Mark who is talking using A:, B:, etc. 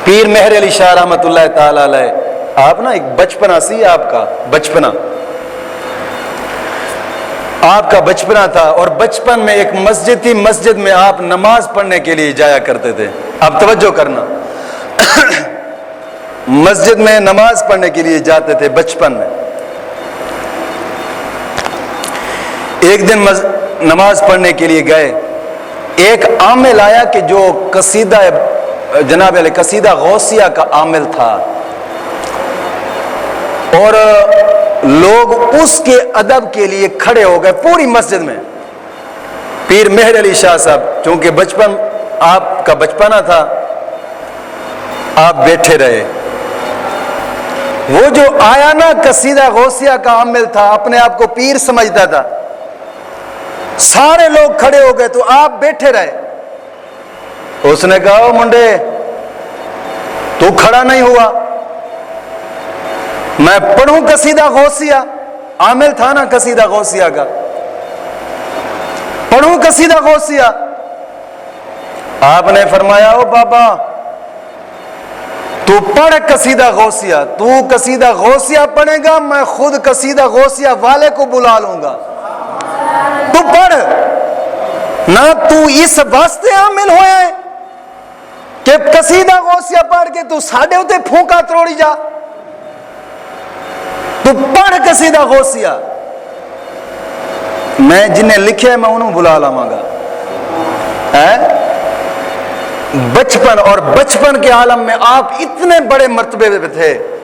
A: پیر مہر علی شاہ رحمۃ اللہ تعالی علیہ، آپ نا ایک بچپنا سی، آپ کا بچپنا، آپ کا بچپنا تھا، اور بچپن میں ایک مسجد تھی، مسجد میں آپ نماز پڑھنے کے لیے جایا کرتے تھے۔ آپ توجہ کرنا، مسجد میں نماز پڑھنے کے لیے جاتے تھے بچپن میں۔ ایک دن نماز پڑھنے کے لیے گئے، ایک عامل آیا کہ جو قصیدہ جناب علیہ قصیدہ غوثیہ کا عامل تھا، اور لوگ اس کے ادب کے لیے کھڑے ہو گئے پوری مسجد میں۔ پیر مہر علی شاہ صاحب، چونکہ بچپن آپ کا بچپنا تھا، آپ بیٹھے رہے۔ وہ جو آیا نا قصیدہ غوثیہ کا عامل تھا، اپنے آپ کو پیر سمجھتا تھا، سارے لوگ کھڑے ہو گئے تو آپ بیٹھے رہے۔ اس نے کہا، او منڈے، تو کھڑا نہیں ہوا، میں پڑھوں قصیدہ غوثیہ؟ عامل تھا نا قصیدہ غوثیہ کا، پڑھوں قصیدہ غوثیہ؟ آپ نے فرمایا، او بابا، تو پڑھ قصیدہ غوثیہ، تو قصیدہ غوثیہ پڑھے گا، میں خود قصیدہ غوثیہ والے کو بلا لوں گا، تو پڑھ نہ۔ تو اس واسطے عامل ہویا ہے کہ قصیدہ غوثیہ پڑھ کے تو ساڈے ہوتے پھونکا تروڑی جا، تو پڑھ قصیدہ غوثیہ۔ میں جنہیں لکھے میں انہوں بلا لاواں گا۔ بچپن، اور بچپن کے عالم میں آپ اتنے بڑے مرتبے پہ تھے